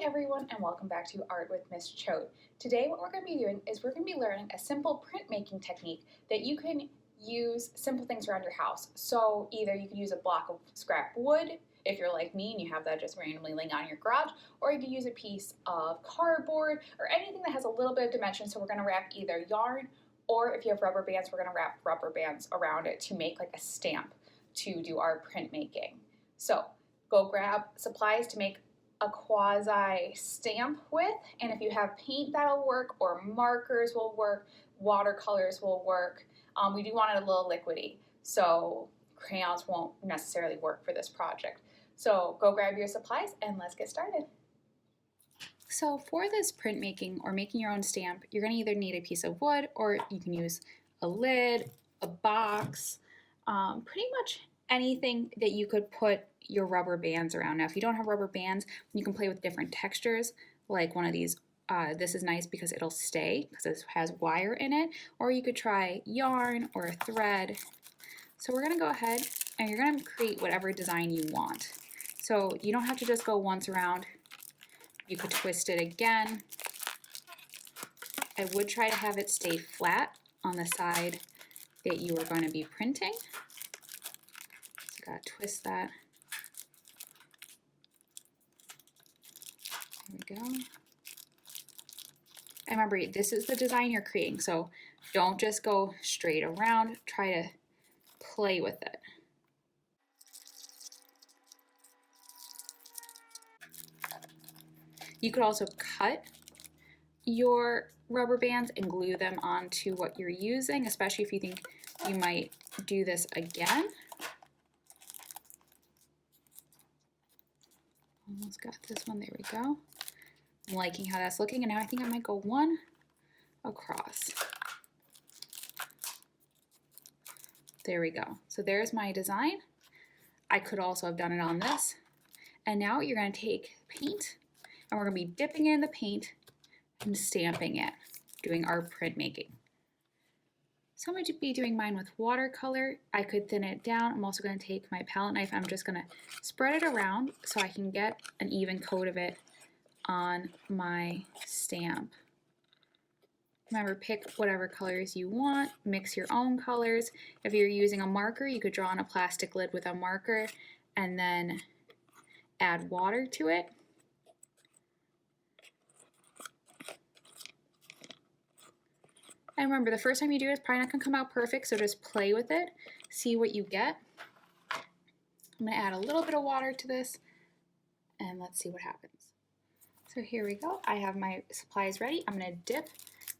everyone, and welcome back to Art with Miss Choate. Today what we're going to be doing is we're going to be learning a simple printmaking technique that you can use simple things around your house. So either you can use a block of scrap wood if you're like me and you have that just randomly laying out in your garage, or you can use a piece of cardboard or anything that has a little bit of dimension. So we're going to wrap either yarn, or if you have rubber bands, we're going to wrap rubber bands around it to make like a stamp to do our printmaking. So go grab supplies to make a quasi stamp with, and if you have paint, that'll work, or markers will work, watercolors will work. We do want it a little liquidy, so crayons won't necessarily work for this project. So go grab your supplies and let's get started. So for this printmaking or making your own stamp, you're going to either need a piece of wood, or you can use a lid, a box, pretty much anything that you could put your rubber bands around. Now, if you don't have rubber bands, you can play with different textures, like one of these. This is nice because it'll stay because it has wire in it, or you could try yarn or thread. So we're going to go ahead and you're going to create whatever design you want. So you don't have to just go once around. You could twist it again. I would try to have it stay flat on the side that you are going to be printing. So gotta twist that. There we go. And remember, this is the design you're creating, so don't just go straight around. Try to play with it. You could also cut your rubber bands and glue them onto what you're using, especially if you think you might do this again. Almost got this one, there we go. I'm liking how that's looking, and now I think I might go one across. There we go. So there's my design. I could also have done it on this. And now you're going to take paint, and we're going to be dipping it in the paint and stamping it, doing our printmaking. So I'm going to be doing mine with watercolor. I could thin it down. I'm also going to take my palette knife. I'm just going to spread it around so I can get an even coat of it on my stamp. Remember, pick whatever colors you want, mix your own colors. If you're using a marker, you could draw on a plastic lid with a marker and then add water to it. And remember, the first time you do it, it's probably not going to come out perfect, so just play with it, see what you get. I'm going to add a little bit of water to this, and let's see what happens. So here we go. I have my supplies ready. I'm going to dip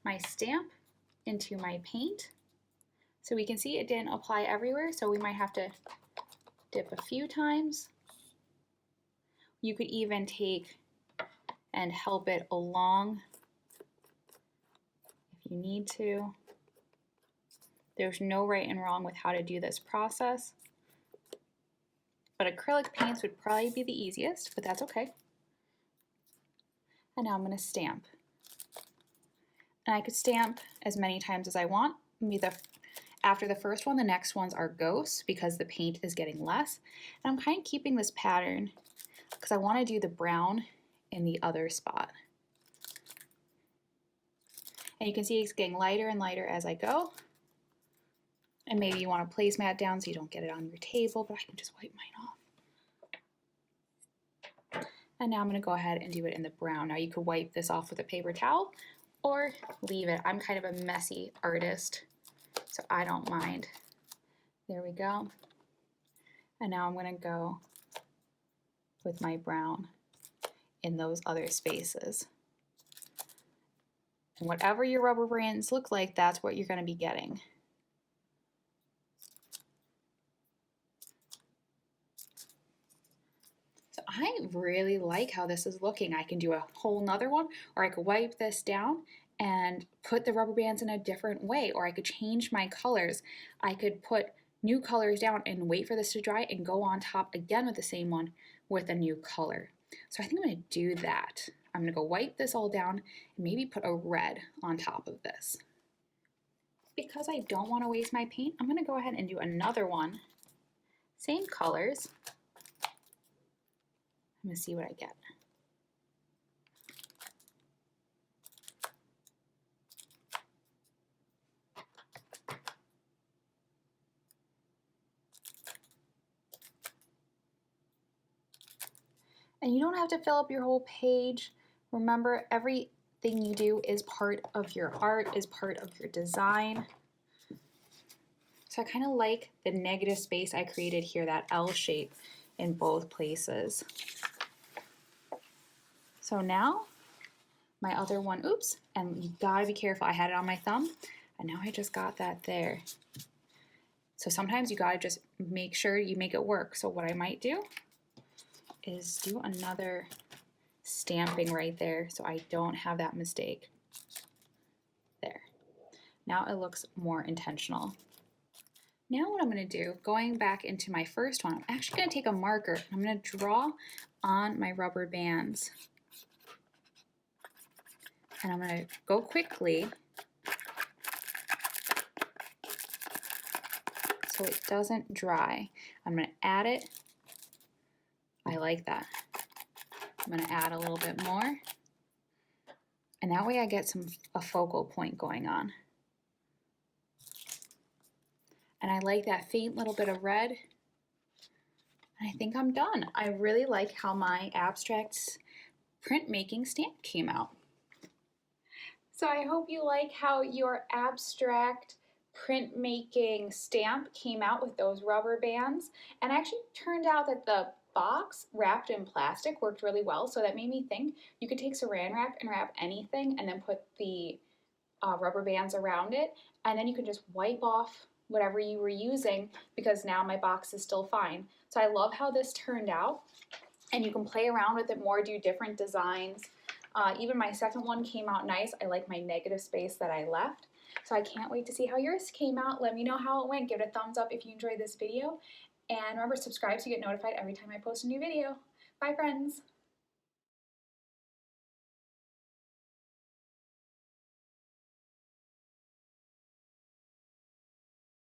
my stamp into my paint. So we can see it didn't apply everywhere, so we might have to dip a few times. You could even take and help it along if you need to. There's no right and wrong with how to do this process, but acrylic paints would probably be the easiest, but that's okay. And now I'm going to stamp. And I could stamp as many times as I want. After the first one, the next ones are ghosts because the paint is getting less. And I'm kind of keeping this pattern because I want to do the brown in the other spot. And you can see it's getting lighter and lighter as I go. And maybe you want a placemat down so you don't get it on your table, but I can just wipe mine off. And now I'm going to go ahead and do it in the brown. Now you could wipe this off with a paper towel or leave it. I'm kind of a messy artist, so I don't mind. There we go. And now I'm going to go with my brown in those other spaces. And whatever your rubber bands look like, that's what you're going to be getting. So I really like how this is looking. I can do a whole nother one, or I could wipe this down and put the rubber bands in a different way, or I could change my colors. I could put new colors down and wait for this to dry and go on top again with the same one with a new color. So I think I'm going to do that. I'm going to go wipe this all down and maybe put a red on top of this. Because I don't want to waste my paint, I'm going to go ahead and do another one. Same colors. I'm going to see what I get. And you don't have to fill up your whole page. Remember, everything you do is part of your art, is part of your design. So I kind of like the negative space I created here, that L shape in both places. So now my other one, oops, and you gotta be careful. I had it on my thumb, and now I just got that there. So sometimes you gotta just make sure you make it work. So what I might do is do another stamping right there so I don't have that mistake. There. Now it looks more intentional. Now what I'm gonna do, going back into my first one, I'm actually gonna take a marker and I'm gonna draw on my rubber bands. And I'm gonna go quickly so it doesn't dry. I'm gonna add it. I like that. I'm gonna add a little bit more. And that way I get a focal point going on. And I like that faint little bit of red. And I think I'm done. I really like how my abstract printmaking stamp came out. So I hope you like how your abstract printmaking stamp came out with those rubber bands. And actually turned out that the box wrapped in plastic worked really well. So that made me think you could take saran wrap and wrap anything and then put the rubber bands around it. And then you can just wipe off whatever you were using because now my box is still fine. So I love how this turned out. And you can play around with it more, do different designs. Even my second one came out nice. I like my negative space that I left. So I can't wait to see how yours came out. Let me know how it went. Give it a thumbs up if you enjoyed this video. And remember, subscribe so you get notified every time I post a new video. Bye, friends.